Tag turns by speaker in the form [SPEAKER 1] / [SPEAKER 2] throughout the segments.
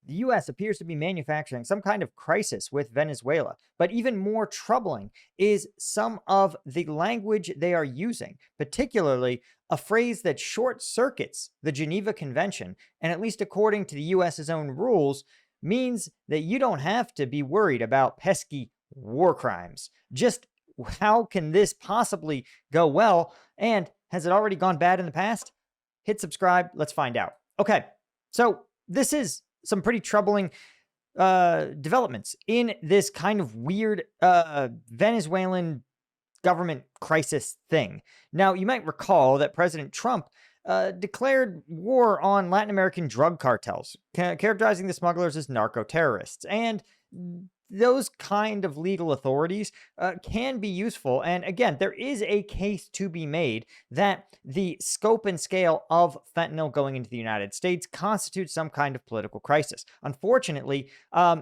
[SPEAKER 1] the US appears to be manufacturing some kind of crisis with Venezuela. But even more troubling is some of the language they are using, particularly a phrase that short circuits the Geneva Convention, and at least according to the US's own rules, means that you don't have to be worried about pesky war crimes. Just how can this possibly go well? And has it already gone bad in the past? Hit subscribe. Let's find out. Okay, so this is some pretty troubling developments in this kind of weird Venezuelan government crisis thing. Now, you might recall that President Trump declared war on Latin American drug cartels, characterizing the smugglers as narco terrorists. And those kind of legal authorities can be useful. And again, there is a case to be made that the scope and scale of fentanyl going into the United States constitutes some kind of political crisis. Unfortunately,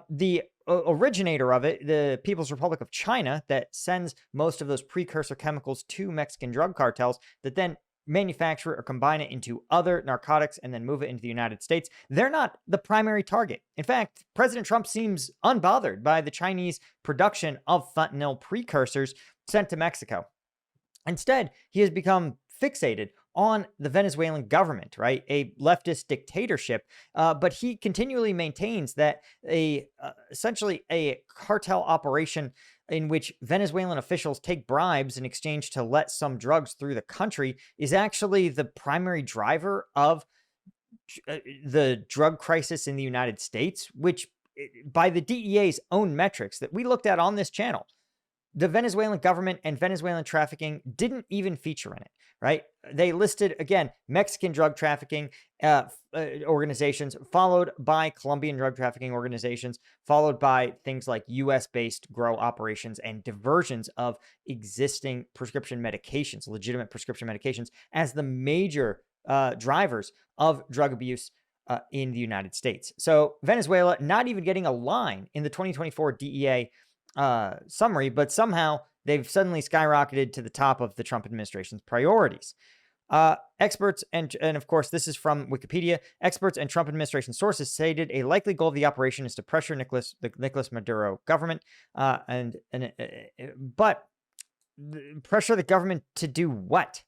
[SPEAKER 1] the originator of it, the People's Republic of China, that sends most of those precursor chemicals to Mexican drug cartels that then manufacture or combine it into other narcotics and then move it into the United States, they're not the primary target. In fact, President Trump seems unbothered by the Chinese production of fentanyl precursors sent to Mexico. Instead, he has become fixated on the Venezuelan government, right? A leftist dictatorship. But he continually maintains that essentially a cartel operation in which Venezuelan officials take bribes in exchange to let some drugs through the country is actually the primary driver of the drug crisis in the United States, which by the DEA's own metrics that we looked at on this channel, the Venezuelan government and Venezuelan trafficking didn't even feature in it, right? They listed, again, Mexican drug trafficking organizations, followed by Colombian drug trafficking organizations, followed by things like US-based grow operations and diversions of existing prescription medications, legitimate prescription medications, as the major drivers of drug abuse in the United States. So Venezuela not even getting a line in the 2024 DEA summary, but somehow they've suddenly skyrocketed to the top of the Trump administration's priorities. Experts, and of course, this is from Wikipedia, experts and Trump administration sources stated a likely goal of the operation is to pressure the Nicolas Maduro government, but pressure the government to do what?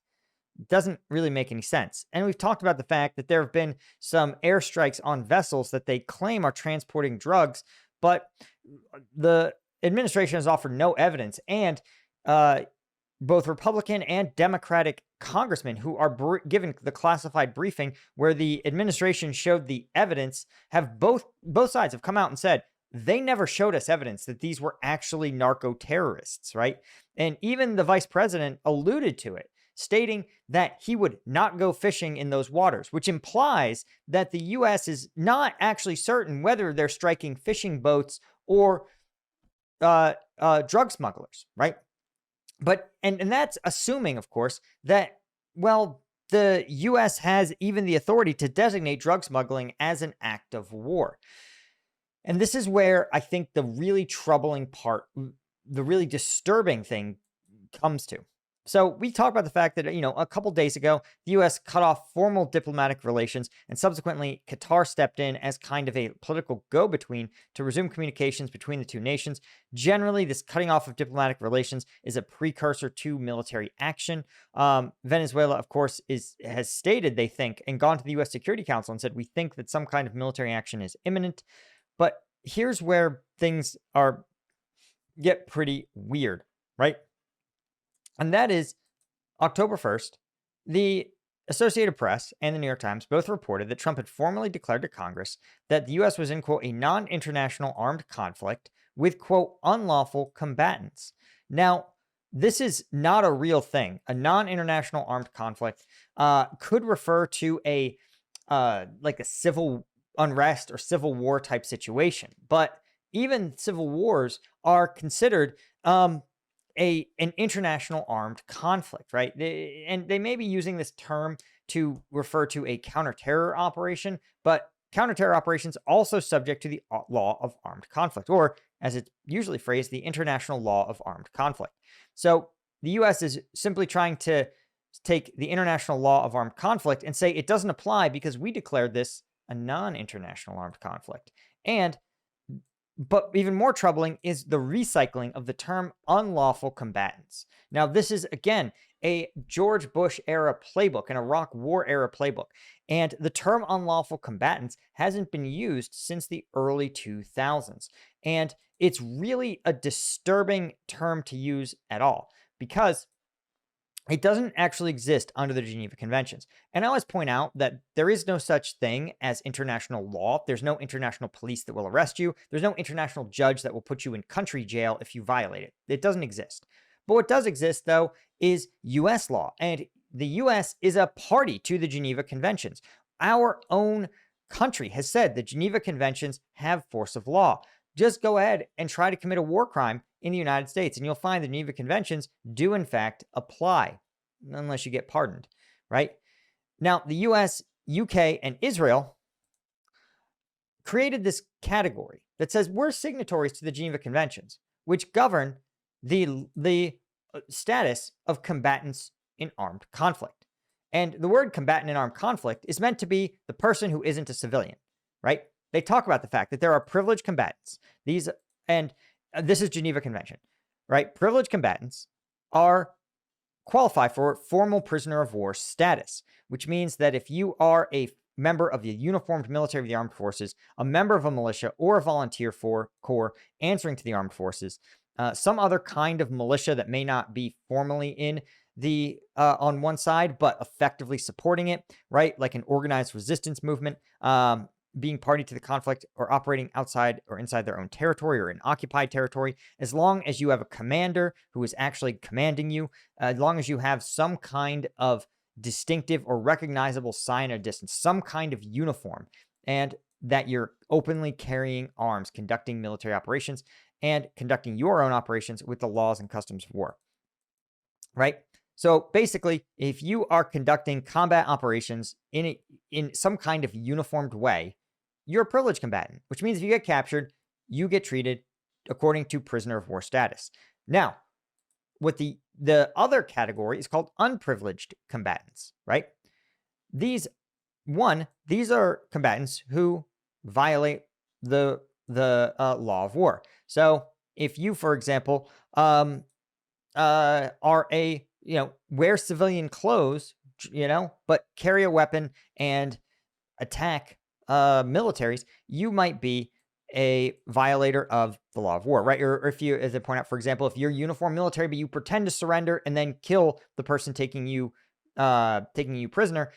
[SPEAKER 1] Doesn't really make any sense. And we've talked about the fact that there have been some airstrikes on vessels that they claim are transporting drugs, but the administration has offered no evidence, and both Republican and Democratic congressmen who are given the classified briefing where the administration showed the evidence have both sides have come out and said they never showed us evidence that these were actually narco terrorists, right? And even the vice president alluded to it, stating that he would not go fishing in those waters, which implies that the U.S. is not actually certain whether they're striking fishing boats or drug smugglers, right? But and that's assuming, of course, that, well, the U.S. has even the authority to designate drug smuggling as an act of war. And this is where I think the really troubling part, the really disturbing thing comes to. So we talked about the fact that, a couple days ago, the U.S. cut off formal diplomatic relations, and subsequently Qatar stepped in as kind of a political go-between to resume communications between the two nations. Generally, this cutting off of diplomatic relations is a precursor to military action. Venezuela, of course, has stated they think and gone to the U.S. Security Council and said, we think that some kind of military action is imminent. But here's where things get pretty weird, right? And that is October 1st, the Associated Press and the New York Times both reported that Trump had formally declared to Congress that the U.S. was in, quote, a non-international armed conflict with, quote, unlawful combatants. Now, this is not a real thing. A non-international armed conflict could refer to like a civil unrest or civil war type situation. But even civil wars are considered an international armed conflict, right? And they may be using this term to refer to a counterterror operation, but counterterror operations also subject to the law of armed conflict, or as it's usually phrased, the international law of armed conflict. So the U.S. is simply trying to take the international law of armed conflict and say it doesn't apply because we declared this a non-international armed conflict. And but even more troubling is the recycling of the term unlawful combatants. Now, this is again a George Bush era playbook, an Iraq War era playbook. And the term unlawful combatants hasn't been used since the early 2000s. And it's really a disturbing term to use at all because it doesn't actually exist under the Geneva Conventions. And I always point out that there is no such thing as international law. There's no international police that will arrest you. There's no international judge that will put you in country jail if you violate it. It doesn't exist. But what does exist, though, is U.S. law. And the U.S. is a party to the Geneva Conventions. Our own country has said the Geneva Conventions have force of law. Just go ahead and try to commit a war crime in the United States, and you'll find the Geneva Conventions do, in fact, apply, unless you get pardoned, right? Now, the US, UK, and Israel created this category that says we're signatories to the Geneva Conventions, which govern the status of combatants in armed conflict. And the word combatant in armed conflict is meant to be the person who isn't a civilian, right? They talk about the fact that there are privileged combatants. This is Geneva Convention, right? Privileged combatants qualify for formal prisoner of war status, which means that if you are a member of the uniformed military of the armed forces, a member of a militia, or a volunteer corps answering to the armed forces, some other kind of militia that may not be formally in the on one side, but effectively supporting it, right? Like an organized resistance movement, being party to the conflict or operating outside or inside their own territory or in occupied territory, as long as you have a commander who is actually commanding you, as long as you have some kind of distinctive or recognizable sign of distance, some kind of uniform, and that you're openly carrying arms, conducting military operations, and conducting your own operations with the laws and customs of war, right? So basically, if you are conducting combat operations in some kind of uniformed way, you're a privileged combatant, which means if you get captured, you get treated according to prisoner of war status. Now, what the other category is called unprivileged combatants, right? These are combatants who violate the law of war. So if you, for example, are wear civilian clothes, but carry a weapon and attack militaries, you might be a violator of the law of war, right? Or if you, as I point out, for example, if you're uniformed military, but you pretend to surrender and then kill the person taking you prisoner,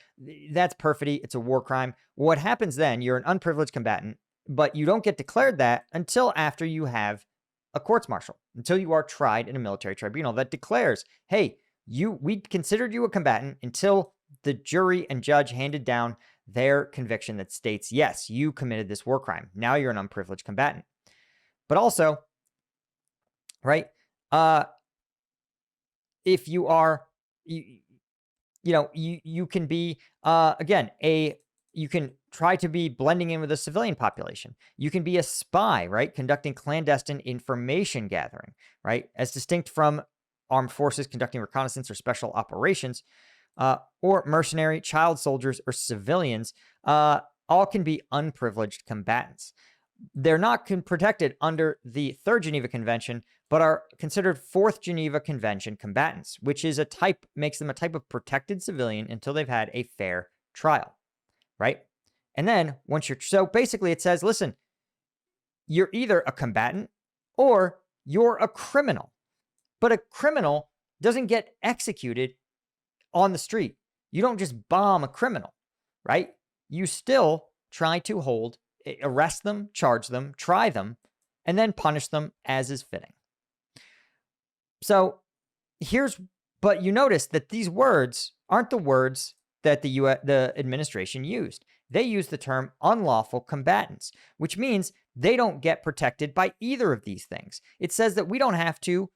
[SPEAKER 1] that's perfidy. It's a war crime. What happens then? You're an unprivileged combatant, but you don't get declared that until after you have a courts-martial, until you are tried in a military tribunal that declares, hey, we considered you a combatant until the jury and judge handed down their conviction that states, yes, you committed this war crime. Now you're an unprivileged combatant. But also, right, if you are, you can be, again, you can try to be blending in with the civilian population. You can be a spy, right, conducting clandestine information gathering, right, as distinct from armed forces conducting reconnaissance or special operations, or mercenary, child soldiers, or civilians, all can be unprivileged combatants. They're not protected under the Third Geneva Convention, but are considered Fourth Geneva Convention combatants, which is makes them a type of protected civilian until they've had a fair trial, right? And then so basically it says, listen, you're either a combatant or you're a criminal. But a criminal doesn't get executed on the street. You don't just bomb a criminal, right? You still try to arrest them, charge them, try them, and then punish them as is fitting. So but you notice that these words aren't the words that the administration used. They used the term unlawful combatants, which means they don't get protected by either of these things. It says that we don't have to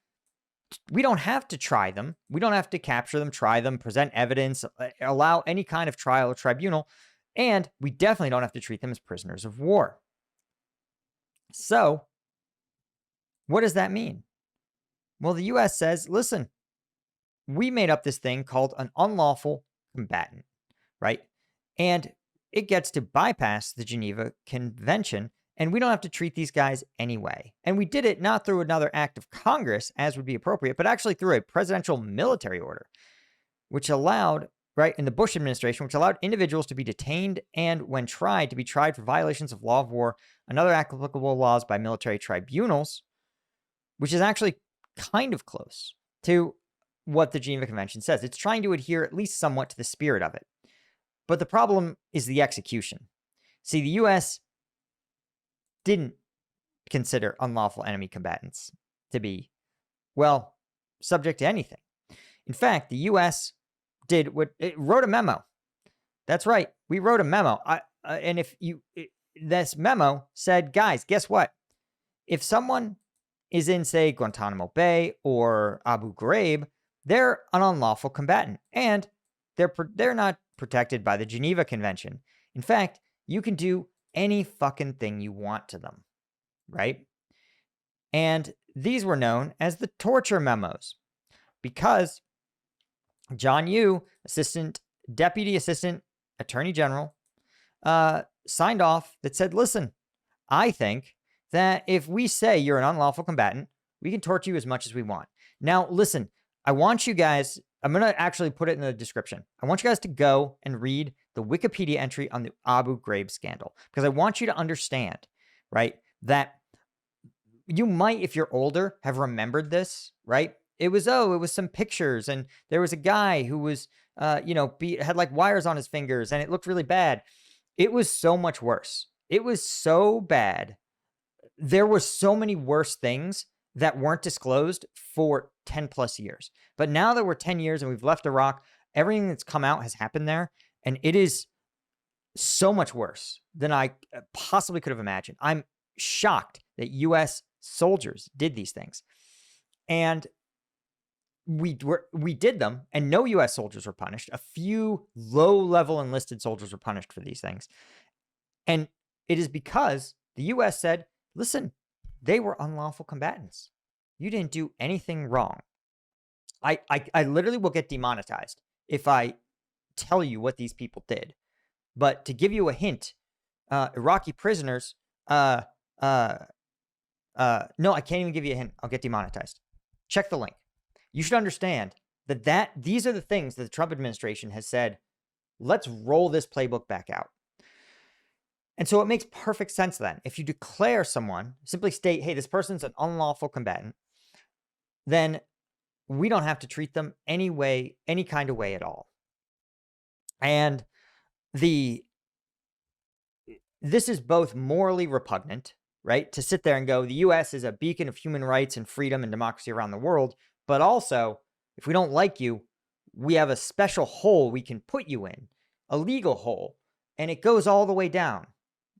[SPEAKER 1] try them. We don't have to capture them, try them, present evidence, allow any kind of trial or tribunal, and we definitely don't have to treat them as prisoners of war. So, what does that mean? Well, the U.S. says, listen, we made up this thing called an unlawful combatant, right? And it gets to bypass the Geneva Convention, and we don't have to treat these guys anyway. And we did it not through another act of Congress, as would be appropriate, but actually through a presidential military order, which allowed, right, in the Bush administration, which allowed individuals to be detained and, when tried, to be tried for violations of law of war and other applicable laws by military tribunals, which is actually kind of close to what the Geneva Convention says. It's trying to adhere at least somewhat to the spirit of it. But the problem is the execution. See, the U.S. didn't consider unlawful enemy combatants to be, well, subject to anything. In fact, the U.S. did what it wrote a memo. That's right. We wrote a memo. And if you, this memo said, guys, guess what? If someone is in, say, Guantanamo Bay or Abu Ghraib, they're an unlawful combatant, and they're not protected by the Geneva Convention. In fact, you can do any fucking thing you want to them, right? And these were known as the torture memos because John Yoo, Deputy Assistant Attorney General, signed off that said, listen, I think that if we say you're an unlawful combatant, we can torture you as much as we want. Now, listen, I want you guys, I'm going to actually put it in the description. I want you guys to go and read the Wikipedia entry on the Abu Ghraib scandal, because I want you to understand, right, that you might, if you're older, have remembered this, right? It was some pictures, and there was a guy who was, had like wires on his fingers, and it looked really bad. It was so much worse. It was so bad. There were so many worse things that weren't disclosed for 10 plus years. But now that we're 10 years and we've left Iraq, everything that's come out has happened there. And it is so much worse than I possibly could have imagined. I'm shocked that U.S. soldiers did these things. And we did them, and no U.S. soldiers were punished. A few low-level enlisted soldiers were punished for these things. And it is because the U.S. said, listen, they were unlawful combatants. You didn't do anything wrong. I literally will get demonetized if I tell you what these people did. But to give you a hint, Iraqi prisoners, no, I can't even give you a hint. I'll get demonetized. Check the link. You should understand that these are the things that the Trump administration has said, let's roll this playbook back out. And so it makes perfect sense then. If you declare someone, simply state, hey, this person's an unlawful combatant, then we don't have to treat them any kind of way at all. And this is both morally repugnant, right? To sit there and go, the U.S. is a beacon of human rights and freedom and democracy around the world. But also, if we don't like you, we have a special hole we can put you in, a legal hole, and it goes all the way down.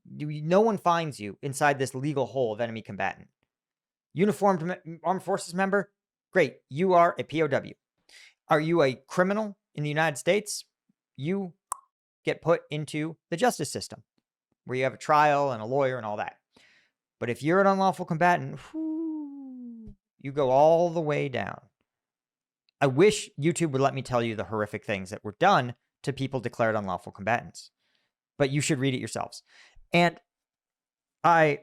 [SPEAKER 1] No one finds you inside this legal hole of enemy combatant. Uniformed armed forces member? Great. You are a POW. Are you a criminal in the United States? You get put into the justice system where you have a trial and a lawyer and all that. But if you're an unlawful combatant, you go all the way down. I wish YouTube would let me tell you the horrific things that were done to people declared unlawful combatants, but you should read it yourselves. And I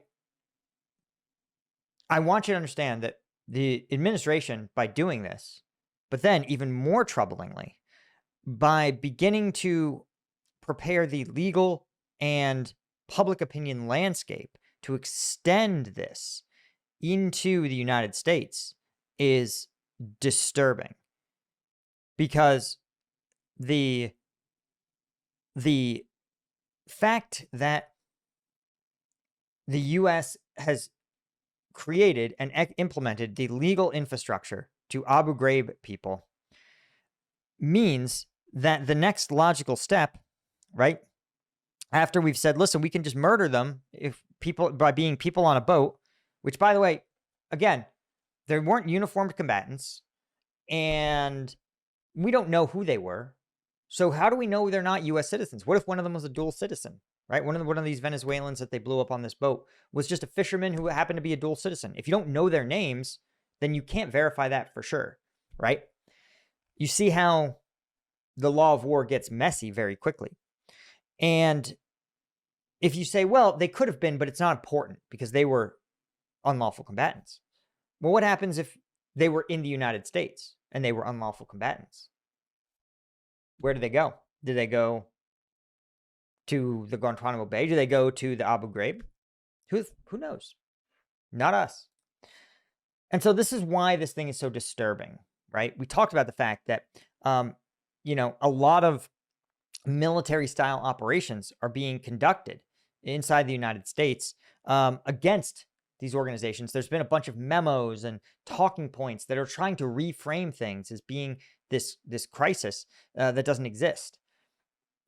[SPEAKER 1] want you to understand that the administration, by doing this, but then even more troublingly, by beginning to prepare the legal and public opinion landscape to extend this into the United States, is disturbing. Because the fact that the U.S. has created and implemented the legal infrastructure to Abu Ghraib people means that the next logical step, right, after we've said, listen, we can just murder them by being people on a boat, which, by the way, again, there weren't uniformed combatants, and we don't know who they were. So how do we know they're not U.S. citizens? What if one of them was a dual citizen, right? One of these Venezuelans that they blew up on this boat was just a fisherman who happened to be a dual citizen. If you don't know their names, then you can't verify that for sure, right? You see how the law of war gets messy very quickly. And if you say, well, they could have been, but it's not important because they were unlawful combatants. Well, what happens if they were in the United States and they were unlawful combatants? Where do they go? Do they go to the Guantanamo Bay? Do they go to the Abu Ghraib? Who knows? Not us. And so this is why this thing is so disturbing, right? We talked about the fact that, a lot of military-style operations are being conducted inside the United States against these organizations. There's been a bunch of memos and talking points that are trying to reframe things as being this crisis that doesn't exist.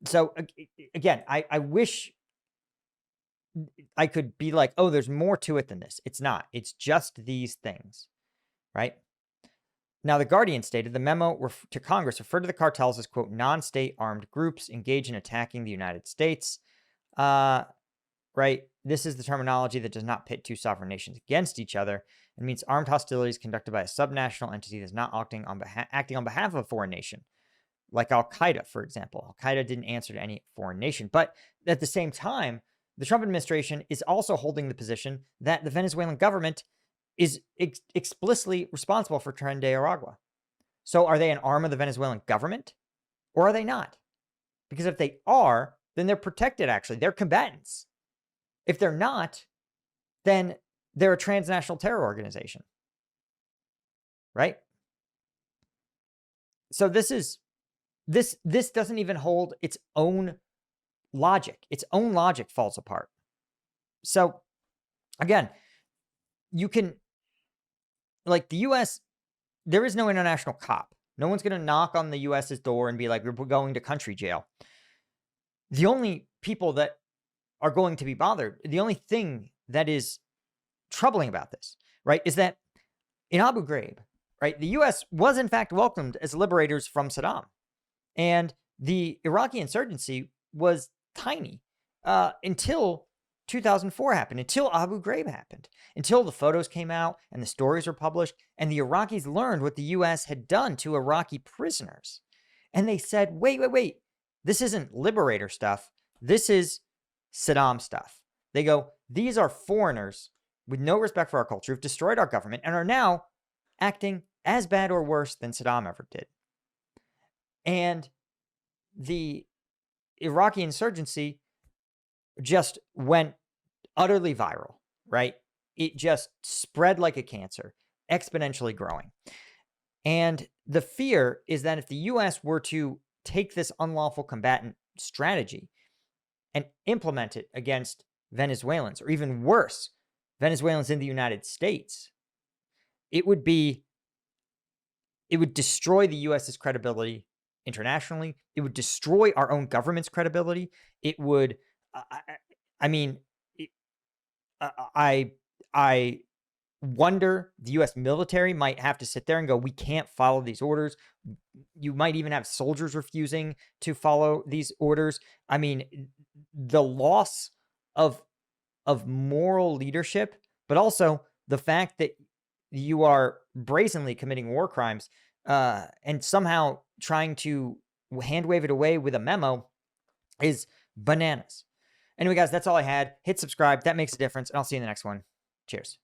[SPEAKER 1] So again, I wish I could be like, oh, there's more to it than this. It's not. It's just these things, right? Now, The Guardian stated the memo to Congress referred to the cartels as, quote, non-state armed groups engaged in attacking the United States. Right? This is the terminology that does not pit two sovereign nations against each other. It means armed hostilities conducted by a subnational entity that is not acting on behalf of a foreign nation, like Al-Qaeda, for example. Al-Qaeda didn't answer to any foreign nation. But at the same time, the Trump administration is also holding the position that the Venezuelan government is explicitly responsible for Tren de Aragua. So are they an arm of the Venezuelan government or are they not? Because if they are, then they're protected, actually. They're combatants. If they're not, then they're a transnational terror organization, right? So this doesn't even hold its own logic. Its own logic falls apart. So again, you can, like, the U.S., there is no international cop. No one's going to knock on the U.S.'s door and be like, we're going to country jail. The only people that are going to be bothered, the only thing that is troubling about this, right, is that in Abu Ghraib, right, the U.S. was in fact welcomed as liberators from Saddam. And the Iraqi insurgency was tiny until 2004 happened, until Abu Ghraib happened, until the photos came out and the stories were published, and the Iraqis learned what the U.S. had done to Iraqi prisoners. And they said, wait, this isn't liberator stuff. This is Saddam stuff. They go, these are foreigners with no respect for our culture who've destroyed our government and are now acting as bad or worse than Saddam ever did. And the Iraqi insurgency just went utterly viral, right? It just spread like a cancer, exponentially growing. And the fear is that if the U.S. were to take this unlawful combatant strategy and implement it against Venezuelans, or even worse, Venezuelans in the United States, it would destroy the U.S.'s credibility internationally. It would destroy our own government's credibility. It would, I wonder the U.S. military might have to sit there and go, we can't follow these orders. You might even have soldiers refusing to follow these orders. I mean, the loss of moral leadership, but also the fact that you are brazenly committing war crimes and somehow trying to hand wave it away with a memo is bananas. Anyway, guys, that's all I had. Hit subscribe. That makes a difference. And I'll see you in the next one. Cheers.